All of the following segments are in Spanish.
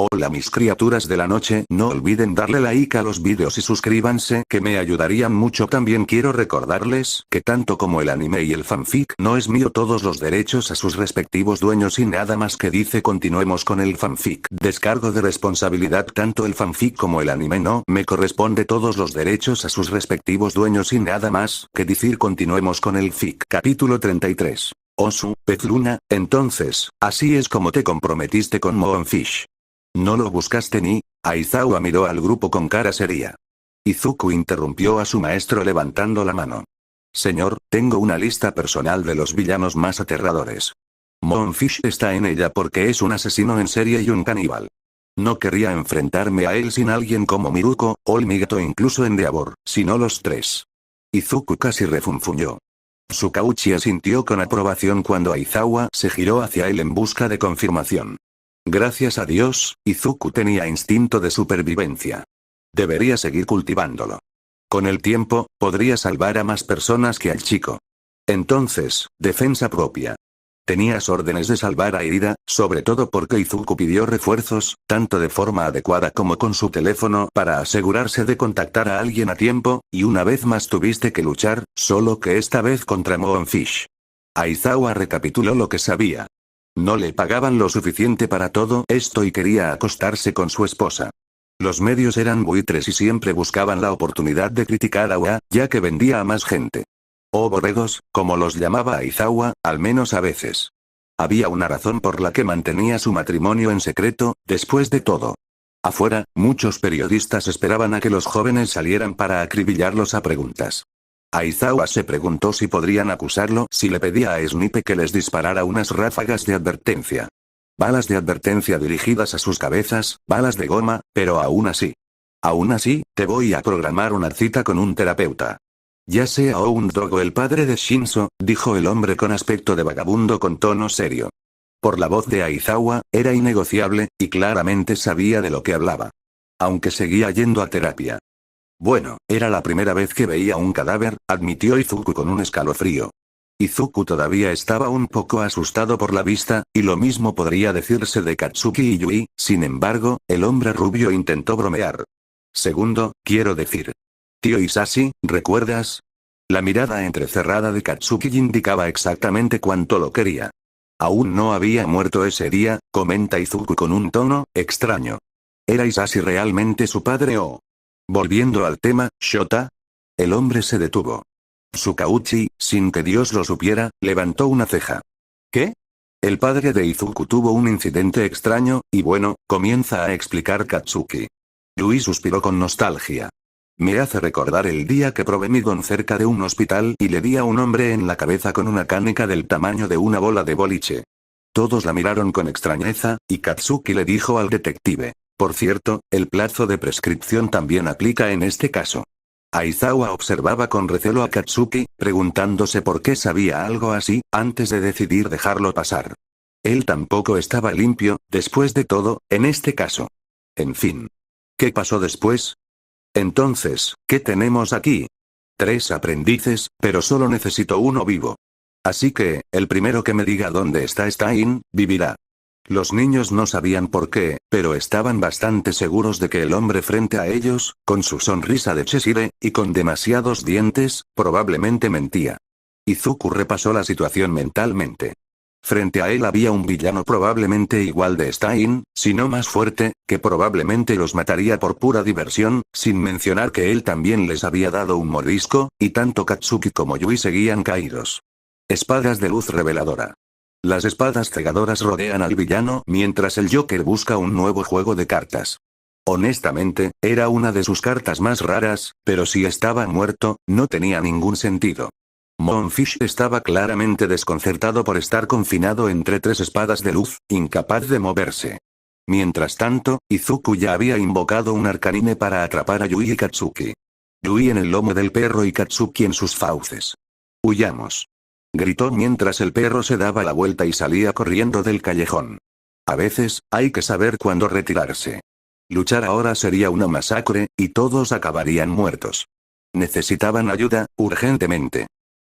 Hola mis criaturas de la noche, no olviden darle like a los vídeos y suscríbanse que me ayudarían mucho. También quiero recordarles que tanto como el anime y el fanfic no es mío, todos los derechos a sus respectivos dueños y nada más que dice. Continuemos con el fanfic. Descargo de responsabilidad, tanto el fanfic como el anime no me corresponde todos los derechos a sus respectivos dueños y nada más que decir. Continuemos con el fic. Capítulo 33. Osu, pez luna, entonces, así es como te comprometiste con Moonfish. ¿No lo buscaste ni? Aizawa miró al grupo con cara seria. Izuku interrumpió a su maestro levantando la mano. Señor, tengo una lista personal de los villanos más aterradores. Moonfish está en ella porque es un asesino en serie y un caníbal. No querría enfrentarme a él sin alguien como Miruko, Olmigato o incluso Endeavor, sino los tres. Izuku casi refunfuñó. Sukauchi asintió con aprobación cuando Aizawa se giró hacia él en busca de confirmación. Gracias a Dios, Izuku tenía instinto de supervivencia. Debería seguir cultivándolo. Con el tiempo, podría salvar a más personas que al chico. Entonces, defensa propia. Tenías órdenes de salvar a Irida, sobre todo porque Izuku pidió refuerzos, tanto de forma adecuada como con su teléfono para asegurarse de contactar a alguien a tiempo, y una vez más tuviste que luchar, solo que esta vez contra Moonfish. Aizawa recapituló lo que sabía. No le pagaban lo suficiente para todo esto y quería acostarse con su esposa. Los medios eran buitres y siempre buscaban la oportunidad de criticar a Ua, ya que vendía a más gente. O borregos, como los llamaba Aizawa, al menos a veces. Había una razón por la que mantenía su matrimonio en secreto, después de todo. Afuera, muchos periodistas esperaban a que los jóvenes salieran para acribillarlos a preguntas. Aizawa se preguntó si podrían acusarlo si le pedía a Snipe que les disparara unas ráfagas de advertencia. Balas de advertencia dirigidas a sus cabezas, balas de goma, pero aún así. Aún así, te voy a programar una cita con un terapeuta. Ya sea un Dogo el padre de Shinzo, dijo el hombre con aspecto de vagabundo con tono serio. Por la voz de Aizawa, era innegociable, y claramente sabía de lo que hablaba. Aunque seguía yendo a terapia. Bueno, era la primera vez que veía un cadáver, admitió Izuku con un escalofrío. Izuku todavía estaba un poco asustado por la vista, y lo mismo podría decirse de Katsuki y Yui, sin embargo, el hombre rubio intentó bromear. Segundo, quiero decir. Tío Isashi, ¿recuerdas? La mirada entrecerrada de Katsuki indicaba exactamente cuánto lo quería. Aún no había muerto ese día, comenta Izuku con un tono extraño. ¿Era Isashi realmente su padre o...? Volviendo al tema, Shota. El hombre se detuvo. Sukauchi, sin que Dios lo supiera, levantó una ceja. ¿Qué? El padre de Izuku tuvo un incidente extraño, y bueno, comienza a explicar Katsuki. Yui suspiró con nostalgia. Me hace recordar el día que probé mi don cerca de un hospital y le di a un hombre en la cabeza con una canica del tamaño de una bola de boliche. Todos la miraron con extrañeza, y Katsuki le dijo al detective. Por cierto, el plazo de prescripción también aplica en este caso. Aizawa observaba con recelo a Katsuki, preguntándose por qué sabía algo así, antes de decidir dejarlo pasar. Él tampoco estaba limpio, después de todo, en este caso. En fin. ¿Qué pasó después? Entonces, ¿qué tenemos aquí? 3 aprendices, pero solo necesito uno vivo. Así que, el primero que me diga dónde está Stein, vivirá. Los niños no sabían por qué, pero estaban bastante seguros de que el hombre frente a ellos, con su sonrisa de Cheshire, y con demasiados dientes, probablemente mentía. Izuku repasó la situación mentalmente. Frente a él había un villano probablemente igual de Stein, si no más fuerte, que probablemente los mataría por pura diversión, sin mencionar que él también les había dado un mordisco, y tanto Katsuki como Yui seguían caídos. Espadas de luz reveladora. Las espadas cegadoras rodean al villano mientras el Joker busca un nuevo juego de cartas. Honestamente, era una de sus cartas más raras, pero si estaba muerto, no tenía ningún sentido. Moonfish estaba claramente desconcertado por estar confinado entre 3 espadas de luz, incapaz de moverse. Mientras tanto, Izuku ya había invocado un arcanine para atrapar a Yui y Katsuki. Yui en el lomo del perro y Katsuki en sus fauces. Huyamos. Gritó mientras el perro se daba la vuelta y salía corriendo del callejón. A veces, hay que saber cuándo retirarse. Luchar ahora sería una masacre, y todos acabarían muertos. Necesitaban ayuda, urgentemente.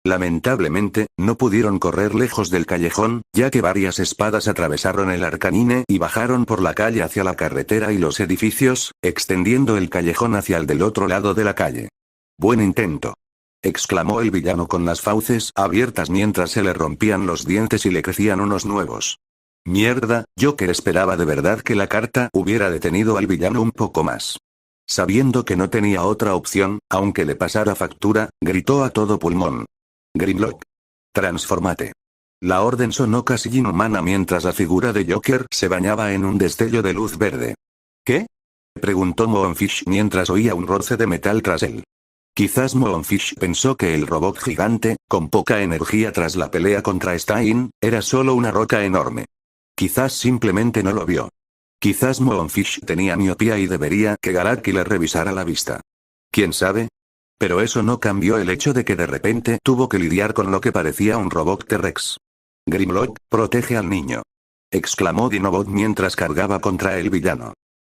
Lamentablemente, no pudieron correr lejos del callejón, ya que varias espadas atravesaron el Arcanine y bajaron por la calle hacia la carretera y los edificios, extendiendo el callejón hacia el del otro lado de la calle. Buen intento, exclamó el villano con las fauces abiertas mientras se le rompían los dientes y le crecían unos nuevos. Mierda, Joker esperaba de verdad que la carta hubiera detenido al villano un poco más. Sabiendo que no tenía otra opción, aunque le pasara factura, gritó a todo pulmón. Grimlock. Transformate. La orden sonó casi inhumana mientras la figura de Joker se bañaba en un destello de luz verde. ¿Qué? Preguntó Moonfish mientras oía un roce de metal tras él. Quizás Moonfish pensó que el robot gigante, con poca energía tras la pelea contra Stein, era solo una roca enorme. Quizás simplemente no lo vio. Quizás Moonfish tenía miopía y debería que Garaki le revisara la vista. ¿Quién sabe? Pero eso no cambió el hecho de que de repente tuvo que lidiar con lo que parecía un robot T-Rex. Grimlock, protege al niño, exclamó Dinobot mientras cargaba contra el villano.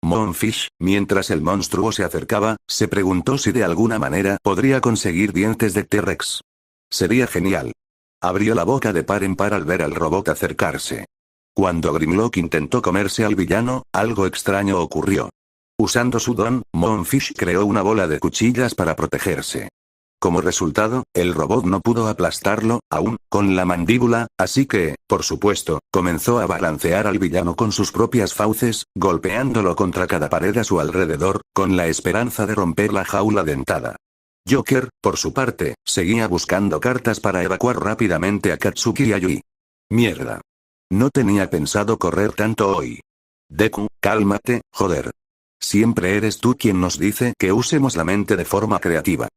Moonfish, mientras el monstruo se acercaba, se preguntó si de alguna manera podría conseguir dientes de T-Rex. Sería genial. Abrió la boca de par en par al ver al robot acercarse. Cuando Grimlock intentó comerse al villano, algo extraño ocurrió. Usando su don, Moonfish creó una bola de cuchillas para protegerse. Como resultado, el robot no pudo aplastarlo, aún, con la mandíbula, así que, por supuesto, comenzó a balancear al villano con sus propias fauces, golpeándolo contra cada pared a su alrededor, con la esperanza de romper la jaula dentada. Joker, por su parte, seguía buscando cartas para evacuar rápidamente a Katsuki y a Yui. Mierda. No tenía pensado correr tanto hoy. Deku, cálmate, joder. Siempre eres tú quien nos dice que usemos la mente de forma creativa.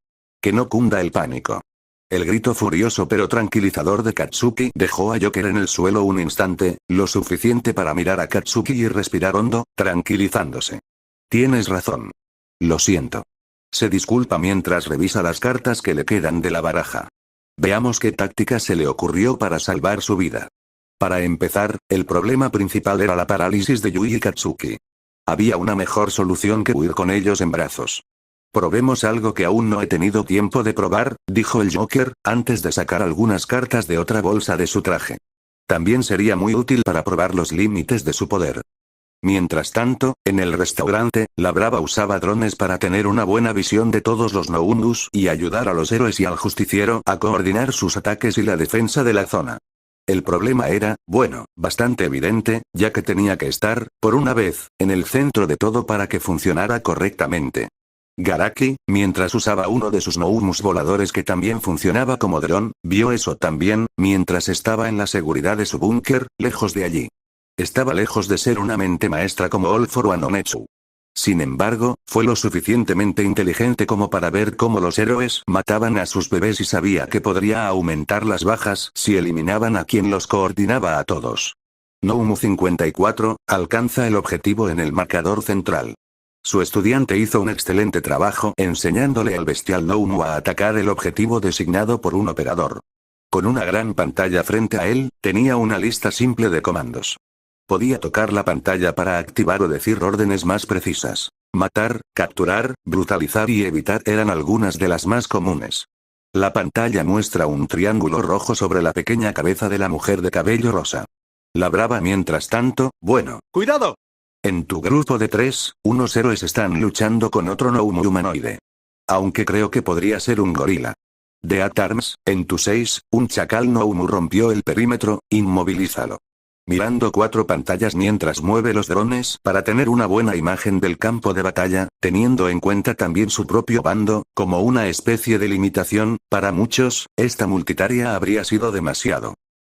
Que no cunda el pánico. El grito furioso pero tranquilizador de Katsuki dejó a Joker en el suelo un instante, lo suficiente para mirar a Katsuki y respirar hondo, tranquilizándose. Tienes razón. Lo siento. Se disculpa mientras revisa las cartas que le quedan de la baraja. Veamos qué táctica se le ocurrió para salvar su vida. Para empezar, el problema principal era la parálisis de Yui y Katsuki. Había una mejor solución que huir con ellos en brazos. Probemos algo que aún no he tenido tiempo de probar, dijo el Joker, antes de sacar algunas cartas de otra bolsa de su traje. También sería muy útil para probar los límites de su poder. Mientras tanto, en el restaurante, la Brava usaba drones para tener una buena visión de todos los Noumus y ayudar a los héroes y al justiciero a coordinar sus ataques y la defensa de la zona. El problema era, bueno, bastante evidente, ya que tenía que estar, por una vez, en el centro de todo para que funcionara correctamente. Garaki, mientras usaba uno de sus Noumus voladores que también funcionaba como dron, vio eso también, mientras estaba en la seguridad de su búnker, lejos de allí. Estaba lejos de ser una mente maestra como All for One o Netsu. Sin embargo, fue lo suficientemente inteligente como para ver cómo los héroes mataban a sus bebés y sabía que podría aumentar las bajas si eliminaban a quien los coordinaba a todos. Noumu 54, alcanza el objetivo en el marcador central. Su estudiante hizo un excelente trabajo enseñándole al bestial Noumu a atacar el objetivo designado por un operador. Con una gran pantalla frente a él, tenía una lista simple de comandos. Podía tocar la pantalla para activar o decir órdenes más precisas. Matar, capturar, brutalizar y evitar eran algunas de las más comunes. La pantalla muestra un triángulo rojo sobre la pequeña cabeza de la mujer de cabello rosa. La Brava mientras tanto, bueno. ¡Cuidado! En tu grupo de 3, unos héroes están luchando con otro Noumu humanoide. Aunque creo que podría ser un gorila. De At-Arms, en tu 6, un chacal Noumu rompió el perímetro, inmovilízalo. Mirando 4 pantallas mientras mueve los drones para tener una buena imagen del campo de batalla, teniendo en cuenta también su propio bando, como una especie de limitación, para muchos, esta multitarea habría sido demasiado.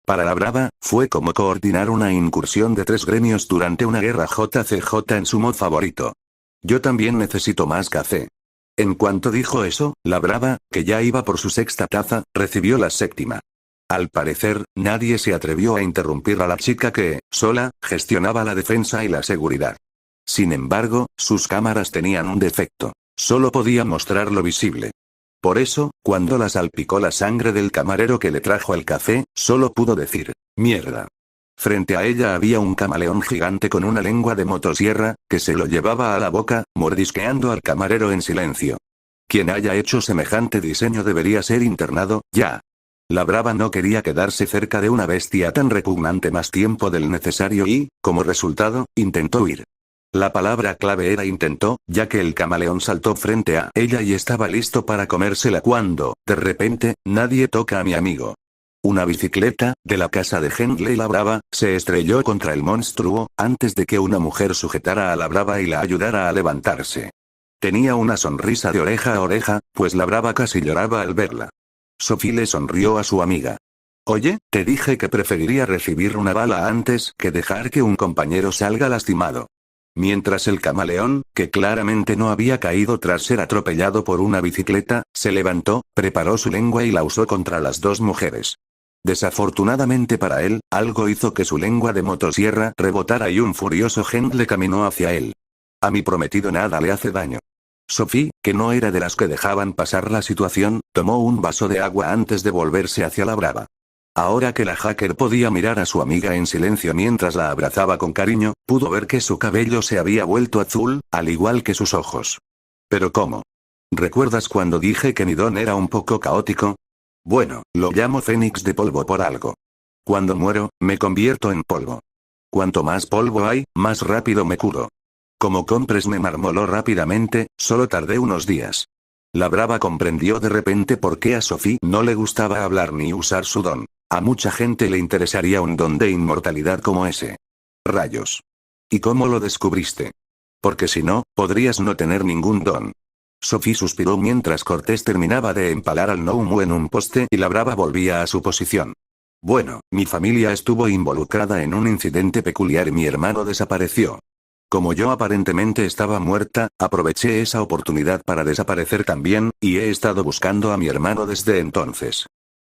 Para la Brava, fue como coordinar una incursión de 3 gremios durante una guerra JCJ en su mod favorito. Yo también necesito más café. En cuanto dijo eso, la Brava, que ya iba por su 6ª taza, recibió la 7ª. Al parecer, nadie se atrevió a interrumpir a la chica que, sola, gestionaba la defensa y la seguridad. Sin embargo, sus cámaras tenían un defecto. Solo podía mostrar lo visible. Por eso, cuando la salpicó la sangre del camarero que le trajo el café, solo pudo decir, mierda. Frente a ella había un camaleón gigante con una lengua de motosierra, que se lo llevaba a la boca, mordisqueando al camarero en silencio. Quien haya hecho semejante diseño debería ser internado, ya. La brava no quería quedarse cerca de una bestia tan repugnante más tiempo del necesario y, como resultado, intentó huir. La palabra clave era intentó, ya que el camaleón saltó frente a ella y estaba listo para comérsela cuando, de repente, nadie toca a mi amigo. Una bicicleta, de la casa de Henley la Brava, se estrelló contra el monstruo, antes de que una mujer sujetara a la Brava y la ayudara a levantarse. Tenía una sonrisa de oreja a oreja, pues la Brava casi lloraba al verla. Sophie le sonrió a su amiga. Oye, te dije que preferiría recibir una bala antes que dejar que un compañero salga lastimado. Mientras el camaleón, que claramente no había caído tras ser atropellado por una bicicleta, se levantó, preparó su lengua y la usó contra las dos mujeres. Desafortunadamente para él, algo hizo que su lengua de motosierra rebotara y un furioso Henley caminó hacia él. A mi prometido nada le hace daño. Sophie, que no era de las que dejaban pasar la situación, tomó un vaso de agua antes de volverse hacia la Brava. Ahora que la hacker podía mirar a su amiga en silencio mientras la abrazaba con cariño, pudo ver que su cabello se había vuelto azul, al igual que sus ojos. ¿Pero cómo? ¿Recuerdas cuando dije que mi don era un poco caótico? Bueno, lo llamo Fénix de polvo por algo. Cuando muero, me convierto en polvo. Cuanto más polvo hay, más rápido me curo. Como compres me marmoló rápidamente, solo tardé unos días. La Brava comprendió de repente por qué a Sophie no le gustaba hablar ni usar su don. A mucha gente le interesaría un don de inmortalidad como ese. Rayos. ¿Y cómo lo descubriste? Porque si no, podrías no tener ningún don. Sophie suspiró mientras Cortés terminaba de empalar al gnomo en un poste y la Brava volvía a su posición. Bueno, mi familia estuvo involucrada en un incidente peculiar y mi hermano desapareció. Como yo aparentemente estaba muerta, aproveché esa oportunidad para desaparecer también, y he estado buscando a mi hermano desde entonces.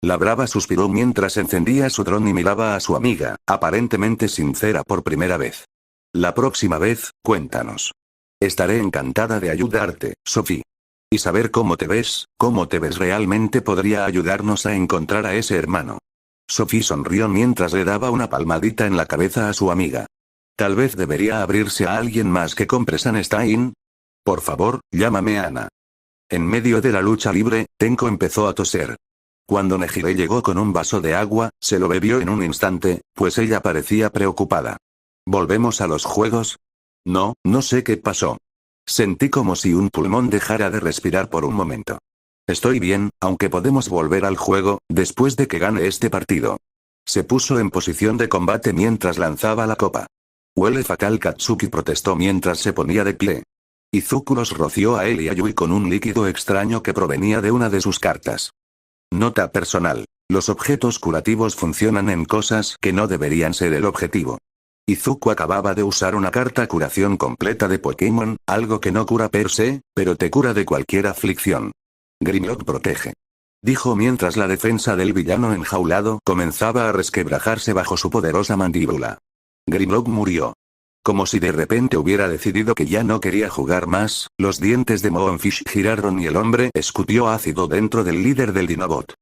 La Brava suspiró mientras encendía su dron y miraba a su amiga, aparentemente sincera por primera vez. La próxima vez, cuéntanos. Estaré encantada de ayudarte, Sophie. Y saber cómo te ves realmente podría ayudarnos a encontrar a ese hermano. Sophie sonrió mientras le daba una palmadita en la cabeza a su amiga. Tal vez debería abrirse a alguien más que compre Sunstein. Por favor, llámame Ana. En medio de la lucha libre, Tenko empezó a toser. Cuando Nejire llegó con un vaso de agua, se lo bebió en un instante, pues ella parecía preocupada. ¿Volvemos a los juegos? No, no sé qué pasó. Sentí como si un pulmón dejara de respirar por un momento. Estoy bien, aunque podemos volver al juego, después de que gane este partido. Se puso en posición de combate mientras lanzaba la copa. Huele fatal, Katsuki protestó mientras se ponía de pie. Izuku los roció a él y a Yui con un líquido extraño que provenía de una de sus cartas. Nota personal. Los objetos curativos funcionan en cosas que no deberían ser el objetivo. Izuku acababa de usar una carta curación completa de Pokémon, algo que no cura per se, pero te cura de cualquier aflicción. Grimlock protege. Dijo mientras la defensa del villano enjaulado comenzaba a resquebrajarse bajo su poderosa mandíbula. Grimlock murió. Como si de repente hubiera decidido que ya no quería jugar más, los dientes de Moonfish giraron y el hombre escupió ácido dentro del líder del Dinobot.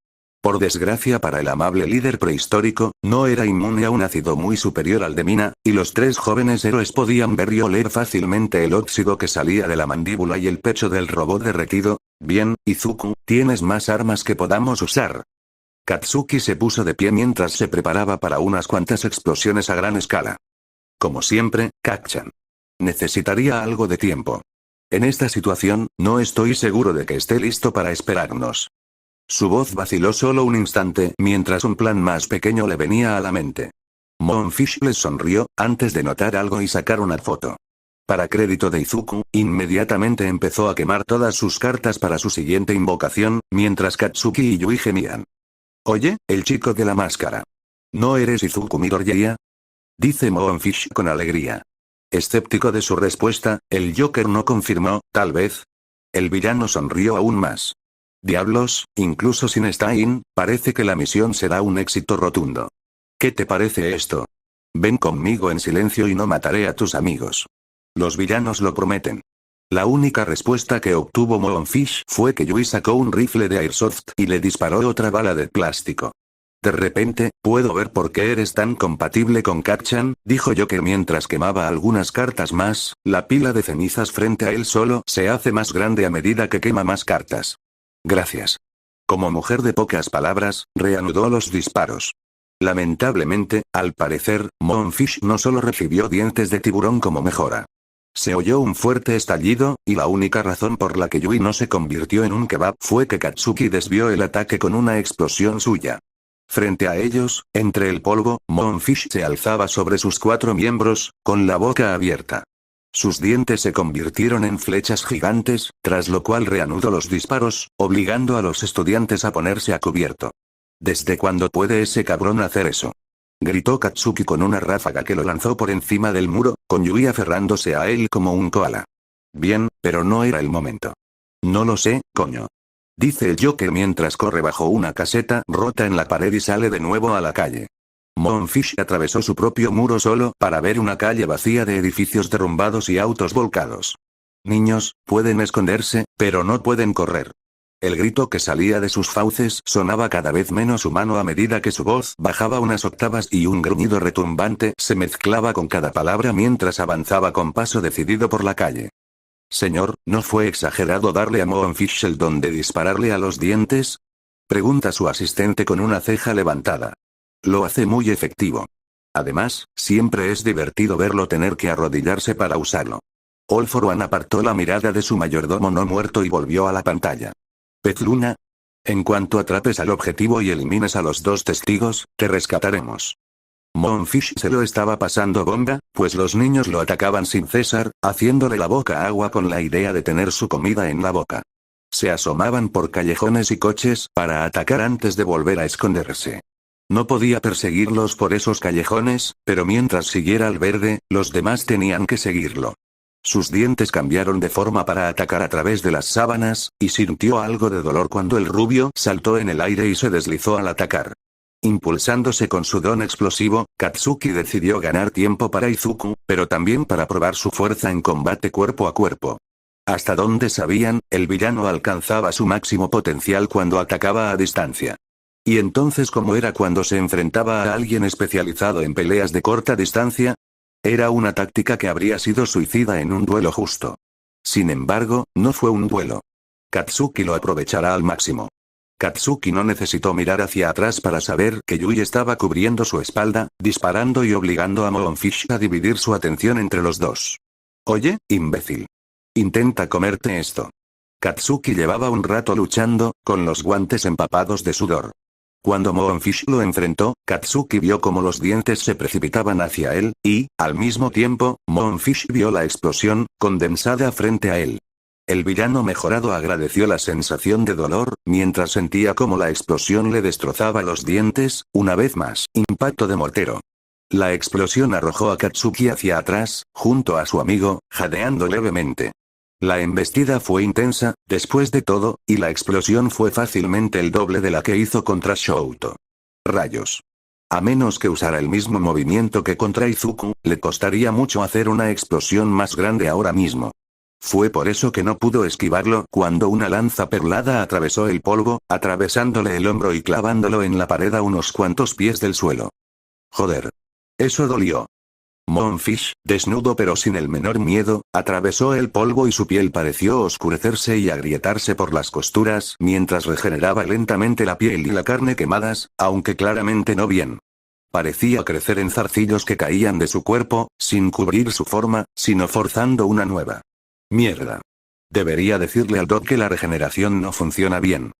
Por desgracia para el amable líder prehistórico, no era inmune a un ácido muy superior al de Mina, y los tres jóvenes héroes podían ver y oler fácilmente el óxido que salía de la mandíbula y el pecho del robot derretido. Bien, Izuku, tienes más armas que podamos usar. Katsuki se puso de pie mientras se preparaba para unas cuantas explosiones a gran escala. Como siempre, Kacchan. Necesitaría algo de tiempo. En esta situación, no estoy seguro de que esté listo para esperarnos. Su voz vaciló solo un instante mientras un plan más pequeño le venía a la mente. Moonfish les sonrió, antes de notar algo y sacar una foto. Para crédito de Izuku, inmediatamente empezó a quemar todas sus cartas para su siguiente invocación, mientras Katsuki y Yui gemían. Oye, el chico de la máscara. ¿No eres Izuku Midoriya? Dice Moonfish con alegría. Escéptico de su respuesta, el Joker no confirmó, tal vez. El villano sonrió aún más. Diablos, incluso sin Stein, parece que la misión será un éxito rotundo. ¿Qué te parece esto? Ven conmigo en silencio y no mataré a tus amigos. Los villanos lo prometen. La única respuesta que obtuvo Moonfish fue que Yui sacó un rifle de Airsoft y le disparó otra bala de plástico. De repente, puedo ver por qué eres tan compatible con Kacchan, dijo Joker mientras quemaba algunas cartas más, la pila de cenizas frente a él solo se hace más grande a medida que quema más cartas. Gracias. Como mujer de pocas palabras, reanudó los disparos. Lamentablemente, al parecer, Moonfish no solo recibió dientes de tiburón como mejora. Se oyó un fuerte estallido, y la única razón por la que Yui no se convirtió en un kebab fue que Katsuki desvió el ataque con una explosión suya. Frente a ellos, entre el polvo, Moonfish se alzaba sobre sus 4 miembros, con la boca abierta. Sus dientes se convirtieron en flechas gigantes, tras lo cual reanudó los disparos, obligando a los estudiantes a ponerse a cubierto. ¿Desde cuándo puede ese cabrón hacer eso?, gritó Katsuki con una ráfaga que lo lanzó por encima del muro, con Yui aferrándose a él como un koala. Bien, pero no era el momento. No lo sé, coño, dice el Joker mientras corre bajo una caseta rota en la pared y sale de nuevo a la calle. Moonfish atravesó su propio muro solo para ver una calle vacía de edificios derrumbados y autos volcados. Niños, pueden esconderse, pero no pueden correr. El grito que salía de sus fauces sonaba cada vez menos humano a medida que su voz bajaba unas octavas y un gruñido retumbante se mezclaba con cada palabra mientras avanzaba con paso decidido por la calle. Señor, ¿no fue exagerado darle a Moonfish el don de dispararle a los dientes?, pregunta su asistente con una ceja levantada. Lo hace muy efectivo. Además, siempre es divertido verlo tener que arrodillarse para usarlo. All for One apartó la mirada de su mayordomo no muerto y volvió a la pantalla. Pez Luna. En cuanto atrapes al objetivo y elimines a los 2 testigos, te rescataremos. Moonfish se lo estaba pasando bomba, pues los niños lo atacaban sin cesar, haciéndole la boca agua con la idea de tener su comida en la boca. Se asomaban por callejones y coches para atacar antes de volver a esconderse. No podía perseguirlos por esos callejones, pero mientras siguiera al verde, los demás tenían que seguirlo. Sus dientes cambiaron de forma para atacar a través de las sábanas, y sintió algo de dolor cuando el rubio saltó en el aire y se deslizó al atacar. Impulsándose con su don explosivo, Katsuki decidió ganar tiempo para Izuku, pero también para probar su fuerza en combate cuerpo a cuerpo. Hasta donde sabían, el villano alcanzaba su máximo potencial cuando atacaba a distancia. ¿Y entonces cómo era cuando se enfrentaba a alguien especializado en peleas de corta distancia? Era una táctica que habría sido suicida en un duelo justo. Sin embargo, no fue un duelo. Katsuki lo aprovechará al máximo. Katsuki no necesitó mirar hacia atrás para saber que Yui estaba cubriendo su espalda, disparando y obligando a Moonfish a dividir su atención entre los dos. Oye, imbécil. Intenta comerte esto. Katsuki llevaba un rato luchando, con los guantes empapados de sudor. Cuando Moonfish lo enfrentó, Katsuki vio cómo los dientes se precipitaban hacia él, y, al mismo tiempo, Moonfish vio la explosión, condensada frente a él. El villano mejorado agradeció la sensación de dolor, mientras sentía cómo la explosión le destrozaba los dientes, una vez más, impacto de mortero. La explosión arrojó a Katsuki hacia atrás, junto a su amigo, jadeando levemente. La embestida fue intensa, después de todo, y la explosión fue fácilmente el doble de la que hizo contra Shouto. Rayos. A menos que usara el mismo movimiento que contra Izuku, le costaría mucho hacer una explosión más grande ahora mismo. Fue por eso que no pudo esquivarlo cuando una lanza perlada atravesó el polvo, atravesándole el hombro y clavándolo en la pared a unos cuantos pies del suelo. Joder. Eso dolió. Moonfish, desnudo pero sin el menor miedo, atravesó el polvo y su piel pareció oscurecerse y agrietarse por las costuras mientras regeneraba lentamente la piel y la carne quemadas, aunque claramente no bien. Parecía crecer en zarcillos que caían de su cuerpo, sin cubrir su forma, sino forzando una nueva. Mierda. Debería decirle al Doc que la regeneración no funciona bien.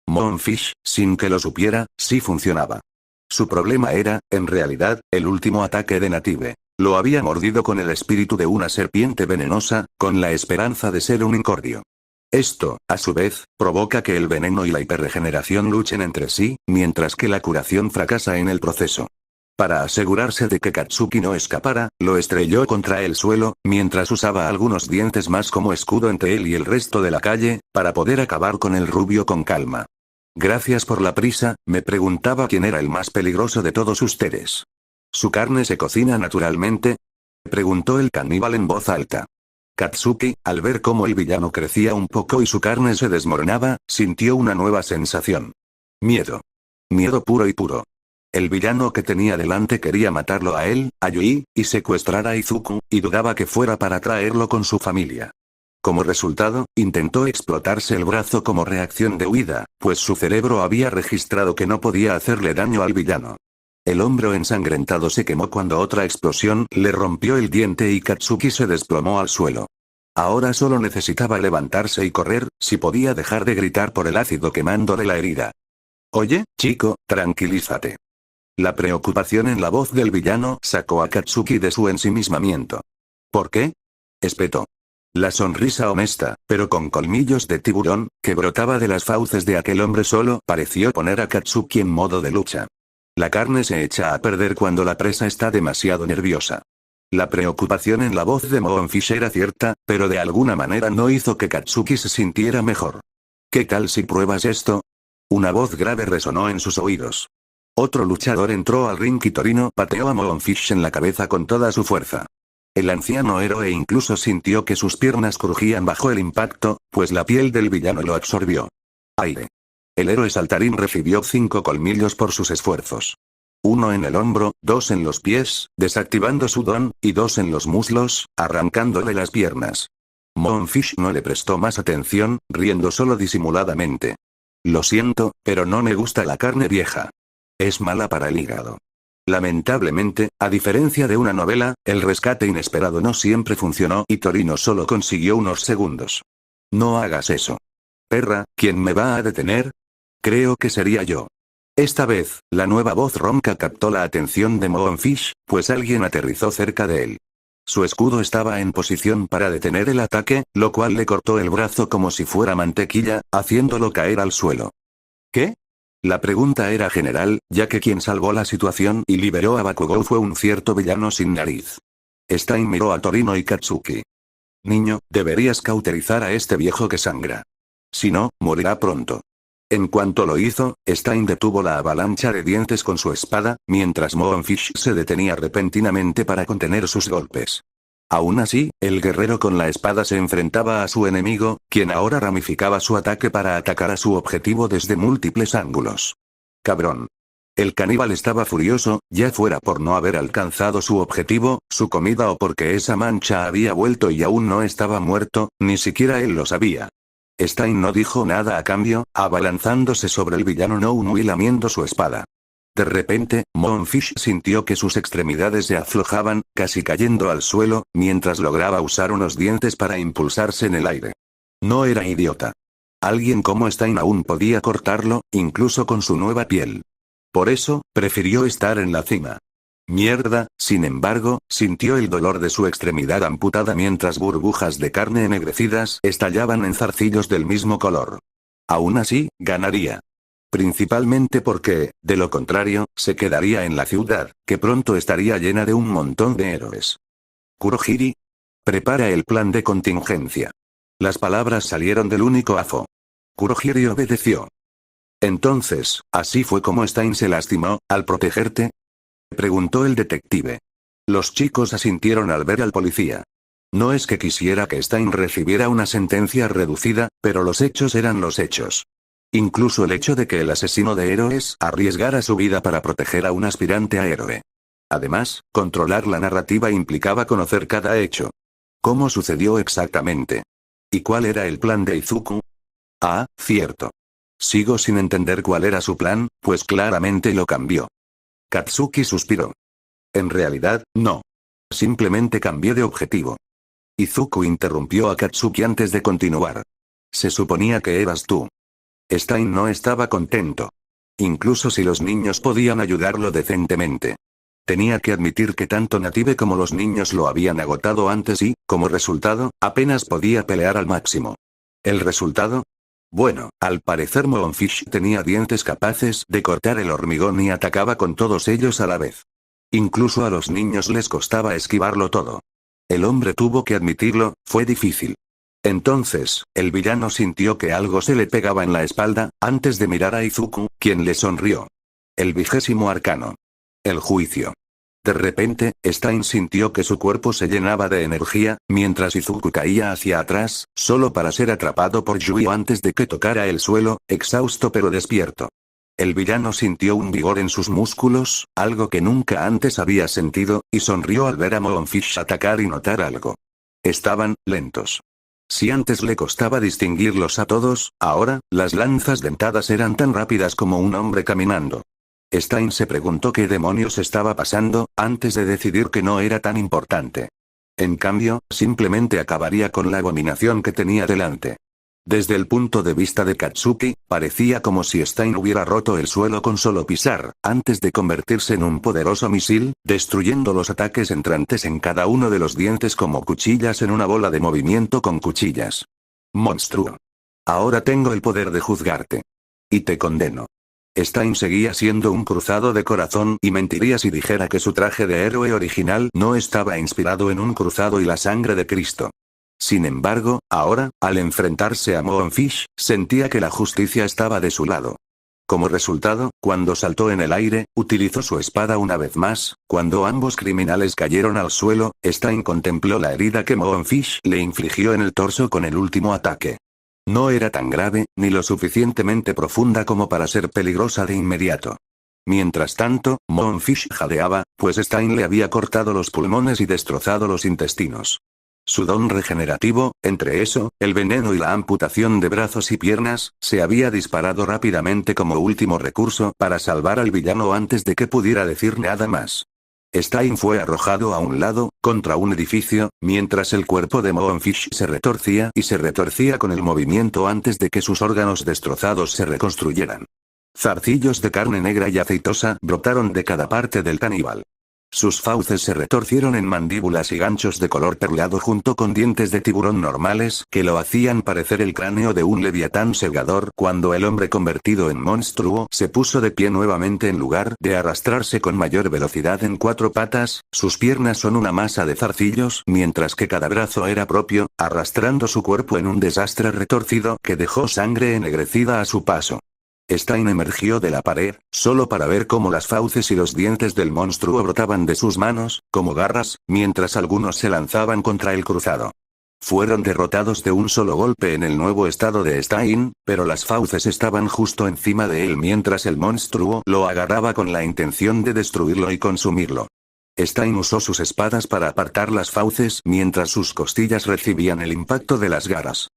Moonfish, sin que lo supiera, sí funcionaba. Su problema era, en realidad, el último ataque de Native. Lo había mordido con el espíritu de una serpiente venenosa, con la esperanza de ser un incordio. Esto, a su vez, provoca que el veneno y la hiperregeneración luchen entre sí, mientras que la curación fracasa en el proceso. Para asegurarse de que Katsuki no escapara, lo estrelló contra el suelo, mientras usaba algunos dientes más como escudo entre él y el resto de la calle, para poder acabar con el rubio con calma. Gracias por la prisa, me preguntaba quién era el más peligroso de todos ustedes. ¿Su carne se cocina naturalmente?, preguntó el caníbal en voz alta. Katsuki, al ver cómo el villano crecía un poco y su carne se desmoronaba, sintió una nueva sensación. Miedo. Miedo puro y puro. El villano que tenía delante quería matarlo a él, a Yui, y secuestrar a Izuku, y dudaba que fuera para traerlo con su familia. Como resultado, intentó explotarse el brazo como reacción de huida, pues su cerebro había registrado que no podía hacerle daño al villano. El hombro ensangrentado se quemó cuando otra explosión le rompió el diente y Katsuki se desplomó al suelo. Ahora solo necesitaba levantarse y correr, si podía dejar de gritar por el ácido quemándole la herida. Oye, chico, tranquilízate. La preocupación en la voz del villano sacó a Katsuki de su ensimismamiento. ¿Por qué? Espetó. La sonrisa honesta, pero con colmillos de tiburón, que brotaba de las fauces de aquel hombre solo pareció poner a Katsuki en modo de lucha. La carne se echa a perder cuando la presa está demasiado nerviosa. La preocupación en la voz de Moonfish era cierta, pero de alguna manera no hizo que Katsuki se sintiera mejor. ¿Qué tal si pruebas esto? Una voz grave resonó en sus oídos. Otro luchador entró al ring y Torino pateó a Moonfish en la cabeza con toda su fuerza. El anciano héroe incluso sintió que sus piernas crujían bajo el impacto, pues la piel del villano lo absorbió. Aire. El héroe saltarín recibió 5 colmillos por sus esfuerzos. 1 en el hombro, 2 en los pies, desactivando su don, y 2 en los muslos, arrancándole las piernas. Moonfish no le prestó más atención, riendo solo disimuladamente. Lo siento, pero no me gusta la carne vieja. Es mala para el hígado. Lamentablemente, a diferencia de una novela, el rescate inesperado no siempre funcionó y Torino solo consiguió unos segundos. No hagas eso. Perra, ¿quién me va a detener? Creo que sería yo. Esta vez, la nueva voz ronca captó la atención de Moonfish, pues alguien aterrizó cerca de él. Su escudo estaba en posición para detener el ataque, lo cual le cortó el brazo como si fuera mantequilla, haciéndolo caer al suelo. ¿Qué? La pregunta era general, ya que quien salvó la situación y liberó a Bakugou fue un cierto villano sin nariz. Stein miró a Torino y Katsuki. Niño, deberías cauterizar a este viejo que sangra. Si no, morirá pronto. En cuanto lo hizo, Stein detuvo la avalancha de dientes con su espada, mientras Moonfish se detenía repentinamente para contener sus golpes. Aún así, el guerrero con la espada se enfrentaba a su enemigo, quien ahora ramificaba su ataque para atacar a su objetivo desde múltiples ángulos. Cabrón. El caníbal estaba furioso, ya fuera por no haber alcanzado su objetivo, su comida o porque esa mancha había vuelto y aún no estaba muerto, ni siquiera él lo sabía. Stein no dijo nada a cambio, abalanzándose sobre el villano Nounu y lamiendo su espada. De repente, Moonfish sintió que sus extremidades se aflojaban, casi cayendo al suelo, mientras lograba usar unos dientes para impulsarse en el aire. No era idiota. Alguien como Stein aún podía cortarlo, incluso con su nueva piel. Por eso, prefirió estar en la cima. Mierda, sin embargo, sintió el dolor de su extremidad amputada mientras burbujas de carne ennegrecidas estallaban en zarcillos del mismo color. Aún así, ganaría. Principalmente porque, de lo contrario, se quedaría en la ciudad, que pronto estaría llena de un montón de héroes. Kurohiri. Prepara el plan de contingencia. Las palabras salieron del único afo. Kurohiri obedeció. Entonces, ¿así fue como Stein se lastimó, al protegerte? Preguntó el detective. Los chicos asintieron al ver al policía. No es que quisiera que Stein recibiera una sentencia reducida, pero los hechos eran los hechos. Incluso el hecho de que el asesino de héroes arriesgara su vida para proteger a un aspirante a héroe. Además, controlar la narrativa implicaba conocer cada hecho. ¿Cómo sucedió exactamente? ¿Y cuál era el plan de Izuku? Ah, cierto. Sigo sin entender cuál era su plan, pues claramente lo cambió. Katsuki suspiró. En realidad, no. Simplemente cambié de objetivo. Izuku interrumpió a Katsuki antes de continuar. Se suponía que eras tú. Stein no estaba contento. Incluso si los niños podían ayudarlo decentemente. Tenía que admitir que tanto Native como los niños lo habían agotado antes y, como resultado, apenas podía pelear al máximo. ¿El resultado? Bueno, al parecer Moonfish tenía dientes capaces de cortar el hormigón y atacaba con todos ellos a la vez. Incluso a los niños les costaba esquivarlo todo. El hombre tuvo que admitirlo, fue difícil. Entonces, el villano sintió que algo se le pegaba en la espalda, antes de mirar a Izuku, quien le sonrió. El 20º arcano. El juicio. De repente, Stein sintió que su cuerpo se llenaba de energía, mientras Izuku caía hacia atrás, solo para ser atrapado por Yui antes de que tocara el suelo, exhausto pero despierto. El villano sintió un vigor en sus músculos, algo que nunca antes había sentido, y sonrió al ver a Moonfish atacar y notar algo. Estaban lentos. Si antes le costaba distinguirlos a todos, ahora, las lanzas dentadas eran tan rápidas como un hombre caminando. Stein se preguntó qué demonios estaba pasando, antes de decidir que no era tan importante. En cambio, simplemente acabaría con la abominación que tenía delante. Desde el punto de vista de Katsuki, parecía como si Stein hubiera roto el suelo con solo pisar, antes de convertirse en un poderoso misil, destruyendo los ataques entrantes en cada uno de los dientes como cuchillas en una bola de movimiento con cuchillas. Monstruo. Ahora tengo el poder de juzgarte. Y te condeno. Stein seguía siendo un cruzado de corazón y mentiría si dijera que su traje de héroe original no estaba inspirado en un cruzado y la sangre de Cristo. Sin embargo, ahora, al enfrentarse a Moonfish, sentía que la justicia estaba de su lado. Como resultado, cuando saltó en el aire, utilizó su espada una vez más. Cuando ambos criminales cayeron al suelo, Stein contempló la herida que Moonfish le infligió en el torso con el último ataque. No era tan grave, ni lo suficientemente profunda como para ser peligrosa de inmediato. Mientras tanto, Moonfish jadeaba, pues Stein le había cortado los pulmones y destrozado los intestinos. Su don regenerativo, entre eso, el veneno y la amputación de brazos y piernas, se había disparado rápidamente como último recurso para salvar al villano antes de que pudiera decir nada más. Stein fue arrojado a un lado, contra un edificio, mientras el cuerpo de Moonfish se retorcía y se retorcía con el movimiento antes de que sus órganos destrozados se reconstruyeran. Zarcillos de carne negra y aceitosa brotaron de cada parte del caníbal. Sus fauces se retorcieron en mandíbulas y ganchos de color perlado junto con dientes de tiburón normales que lo hacían parecer el cráneo de un leviatán segador cuando el hombre convertido en monstruo se puso de pie nuevamente en lugar de arrastrarse con mayor velocidad en cuatro patas, sus piernas son una masa de zarcillos mientras que cada brazo era propio, arrastrando su cuerpo en un desastre retorcido que dejó sangre ennegrecida a su paso. Stein emergió de la pared, solo para ver cómo las fauces y los dientes del monstruo brotaban de sus manos, como garras, mientras algunos se lanzaban contra el cruzado. Fueron derrotados de un solo golpe en el nuevo estado de Stein, pero las fauces estaban justo encima de él mientras el monstruo lo agarraba con la intención de destruirlo y consumirlo. Stein usó sus espadas para apartar las fauces mientras sus costillas recibían el impacto de las garras.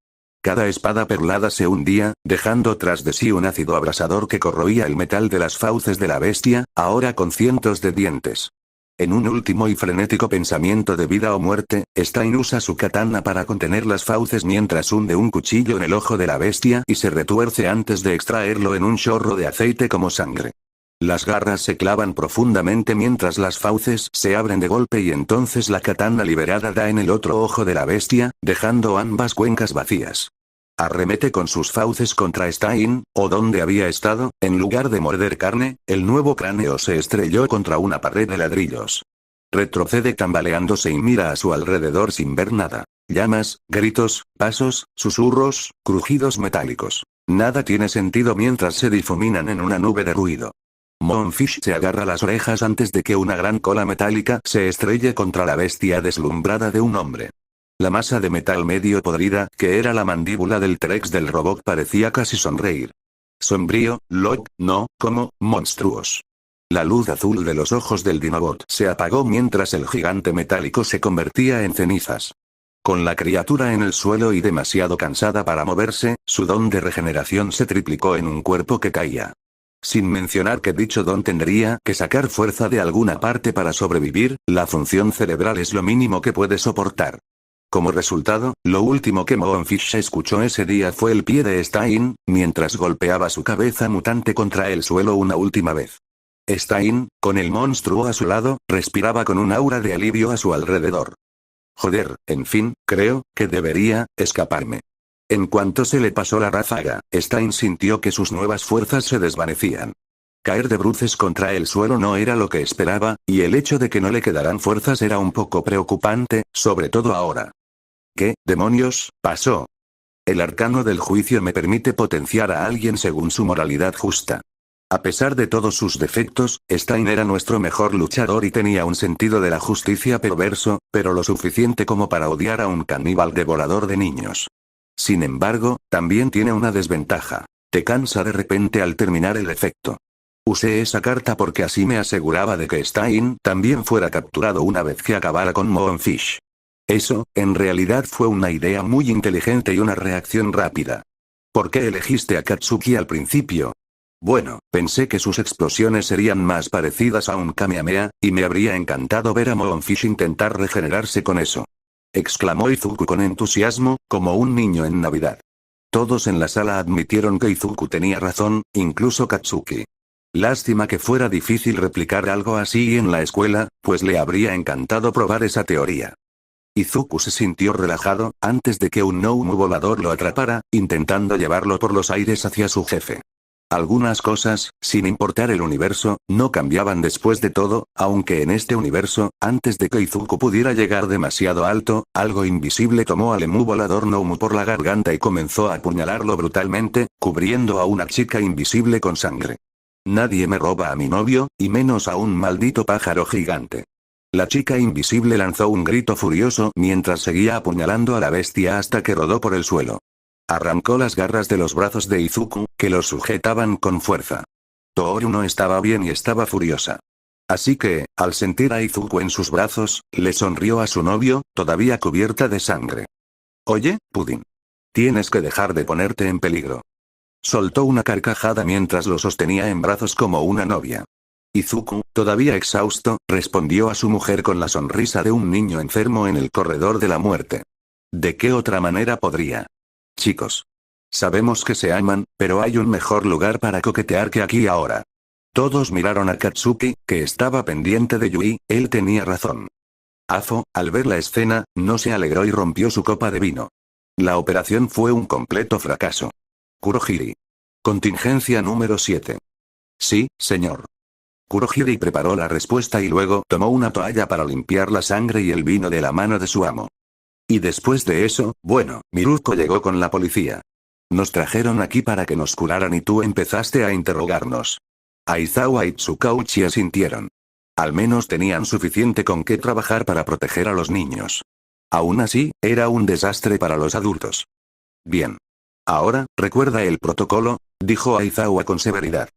Cada espada perlada se hundía, dejando tras de sí un ácido abrasador que corroía el metal de las fauces de la bestia, ahora con cientos de dientes. En un último y frenético pensamiento de vida o muerte, Stein usa su katana para contener las fauces mientras hunde un cuchillo en el ojo de la bestia y se retuerce antes de extraerlo en un chorro de aceite como sangre. Las garras se clavan profundamente mientras las fauces se abren de golpe y entonces la katana liberada da en el otro ojo de la bestia, dejando ambas cuencas vacías. Arremete con sus fauces contra Stein, o donde había estado, en lugar de morder carne, el nuevo cráneo se estrelló contra una pared de ladrillos. Retrocede tambaleándose y mira a su alrededor sin ver nada. Llamas, gritos, pasos, susurros, crujidos metálicos. Nada tiene sentido mientras se difuminan en una nube de ruido. Moonfish se agarra las orejas antes de que una gran cola metálica se estrelle contra la bestia deslumbrada de un hombre. La masa de metal medio podrida, que era la mandíbula del T-Rex del robot, parecía casi sonreír. Sombrío, no, como, monstruos. La luz azul de los ojos del Dinobot se apagó mientras el gigante metálico se convertía en cenizas. Con la criatura en el suelo y demasiado cansada para moverse, su don de regeneración se triplicó en un cuerpo que caía. Sin mencionar que dicho don tendría que sacar fuerza de alguna parte para sobrevivir, la función cerebral es lo mínimo que puede soportar. Como resultado, lo último que Moonfish escuchó ese día fue el pie de Stein, mientras golpeaba su cabeza mutante contra el suelo una última vez. Stein, con el monstruo a su lado, respiraba con un aura de alivio a su alrededor. Joder, en fin, creo que debería escaparme. En cuanto se le pasó la ráfaga, Stein sintió que sus nuevas fuerzas se desvanecían. Caer de bruces contra el suelo no era lo que esperaba, y el hecho de que no le quedaran fuerzas era un poco preocupante, sobre todo ahora. ¿Qué demonios pasó? El arcano del juicio me permite potenciar a alguien según su moralidad justa. A pesar de todos sus defectos, Stein era nuestro mejor luchador y tenía un sentido de la justicia perverso, pero lo suficiente como para odiar a un caníbal devorador de niños. Sin embargo, también tiene una desventaja. Te cansa de repente al terminar el efecto. Usé esa carta porque así me aseguraba de que Stein también fuera capturado una vez que acabara con Moonfish. Eso, en realidad fue una idea muy inteligente y una reacción rápida. ¿Por qué elegiste a Katsuki al principio? Bueno, pensé que sus explosiones serían más parecidas a un Kamehameha, y me habría encantado ver a Moonfish intentar regenerarse con eso. Exclamó Izuku con entusiasmo, como un niño en Navidad. Todos en la sala admitieron que Izuku tenía razón, incluso Katsuki. Lástima que fuera difícil replicar algo así en la escuela, pues le habría encantado probar esa teoría. Izuku se sintió relajado, antes de que un Noumu volador lo atrapara, intentando llevarlo por los aires hacia su jefe. Algunas cosas, sin importar el universo, no cambiaban después de todo, aunque en este universo, antes de que Izuku pudiera llegar demasiado alto, algo invisible tomó al emu volador Noumu por la garganta y comenzó a apuñalarlo brutalmente, cubriendo a una chica invisible con sangre. Nadie me roba a mi novio, y menos a un maldito pájaro gigante. La chica invisible lanzó un grito furioso mientras seguía apuñalando a la bestia hasta que rodó por el suelo. Arrancó las garras de los brazos de Izuku, que los sujetaban con fuerza. Tooru no estaba bien y estaba furiosa. Así que, al sentir a Izuku en sus brazos, le sonrió a su novio, todavía cubierta de sangre. Oye, Pudding. Tienes que dejar de ponerte en peligro. Soltó una carcajada mientras lo sostenía en brazos como una novia. Izuku, todavía exhausto, respondió a su mujer con la sonrisa de un niño enfermo en el corredor de la muerte. ¿De qué otra manera podría? Chicos. Sabemos que se aman, pero hay un mejor lugar para coquetear que aquí ahora. Todos miraron a Katsuki, que estaba pendiente de Yui, él tenía razón. Afo, al ver la escena, no se alegró y rompió su copa de vino. La operación fue un completo fracaso. Kurohiri. Contingencia número 7. Sí, señor. Kurohiri preparó la respuesta y luego tomó una toalla para limpiar la sangre y el vino de la mano de su amo. Y después de eso, bueno, Miruko llegó con la policía. Nos trajeron aquí para que nos curaran y tú empezaste a interrogarnos. Aizawa y Tsukauchi asintieron. Al menos tenían suficiente con qué trabajar para proteger a los niños. Aún así, era un desastre para los adultos. Bien. Ahora, recuerda el protocolo, dijo Aizawa con severidad.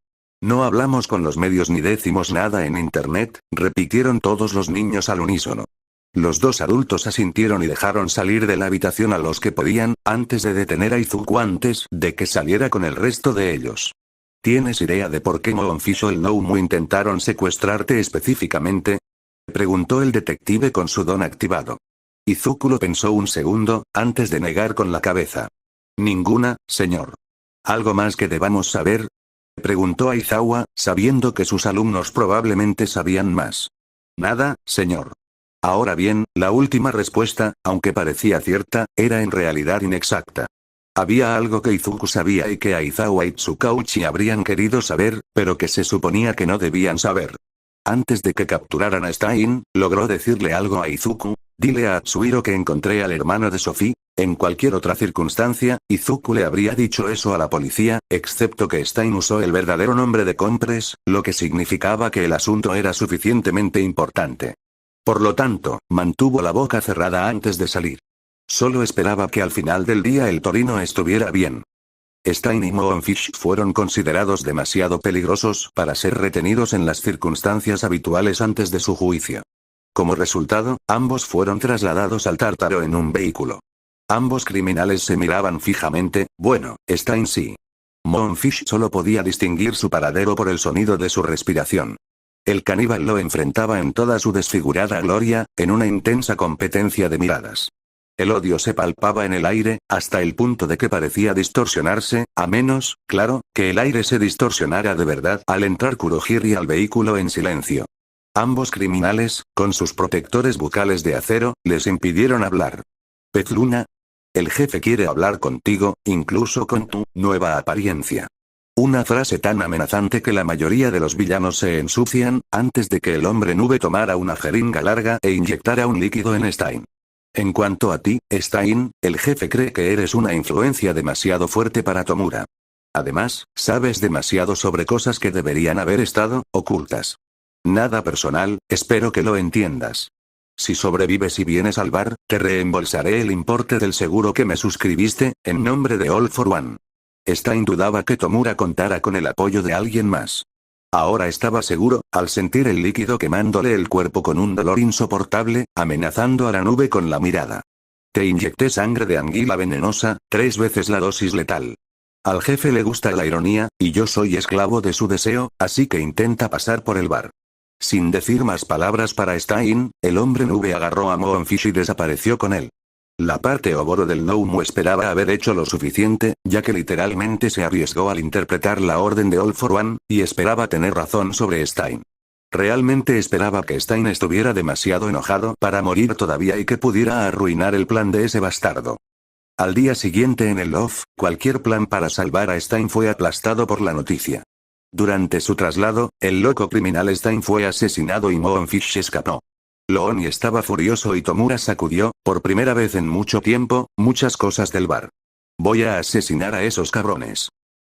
No hablamos con los medios ni decimos nada en internet, repitieron todos los niños al unísono. Los dos adultos asintieron y dejaron salir de la habitación a los que podían, antes de detener a Izuku antes de que saliera con el resto de ellos. ¿Tienes idea de por qué Moonfish o el Noumu intentaron secuestrarte específicamente? Preguntó el detective con su don activado. Izuku lo pensó un segundo, antes de negar con la cabeza. Ninguna, señor. ¿Algo más que debamos saber? Preguntó Aizawa, sabiendo que sus alumnos probablemente sabían más. Nada, señor. Ahora bien, la última respuesta, aunque parecía cierta, era en realidad inexacta. Había algo que Izuku sabía y que Aizawa y Tsukauchi habrían querido saber, pero que se suponía que no debían saber. Antes de que capturaran a Stein, logró decirle algo a Izuku. Dile a Atsuhiro que encontré al hermano de Sophie. En cualquier otra circunstancia, Izuku le habría dicho eso a la policía, excepto que Stein usó el verdadero nombre de Compress, lo que significaba que el asunto era suficientemente importante. Por lo tanto, mantuvo la boca cerrada antes de salir. Solo esperaba que al final del día el Torino estuviera bien. Stein y Moonfish fueron considerados demasiado peligrosos para ser retenidos en las circunstancias habituales antes de su juicio. Como resultado, ambos fueron trasladados al Tártaro en un vehículo. Ambos criminales se miraban fijamente, bueno, Stein sí. Moonfish solo podía distinguir su paradero por el sonido de su respiración. El caníbal lo enfrentaba en toda su desfigurada gloria, en una intensa competencia de miradas. El odio se palpaba en el aire, hasta el punto de que parecía distorsionarse, a menos, claro, que el aire se distorsionara de verdad al entrar Kurohiri al vehículo en silencio. Ambos criminales, con sus protectores bucales de acero, les impidieron hablar. Petluna. El jefe quiere hablar contigo, incluso con tu nueva apariencia. Una frase tan amenazante que la mayoría de los villanos se ensucian, antes de que el hombre nube tomara una jeringa larga e inyectara un líquido en Stein. En cuanto a ti, Stein, el jefe cree que eres una influencia demasiado fuerte para Tomura. Además, sabes demasiado sobre cosas que deberían haber estado ocultas. Nada personal, espero que lo entiendas. Si sobrevives y vienes al bar, te reembolsaré el importe del seguro que me suscribiste, en nombre de All for One. Stein dudaba que Tomura contara con el apoyo de alguien más. Ahora estaba seguro, al sentir el líquido quemándole el cuerpo con un dolor insoportable, amenazando a la nube con la mirada. Te inyecté sangre de anguila venenosa, 3 veces la dosis letal. Al jefe le gusta la ironía, y yo soy esclavo de su deseo, así que intenta pasar por el bar. Sin decir más palabras para Stein, el hombre nube agarró a Moonfish y desapareció con él. La parte oboro del Gnomo esperaba haber hecho lo suficiente, ya que literalmente se arriesgó al interpretar la orden de All for One, y esperaba tener razón sobre Stein. Realmente esperaba que Stein estuviera demasiado enojado para morir todavía y que pudiera arruinar el plan de ese bastardo. Al día siguiente en el loft, cualquier plan para salvar a Stein fue aplastado por la noticia. Durante su traslado, el loco criminal Stein fue asesinado y Moonfish escapó. Looney estaba furioso y Tomura sacudió, por primera vez en mucho tiempo, muchas cosas del bar. Voy a asesinar a esos cabrones.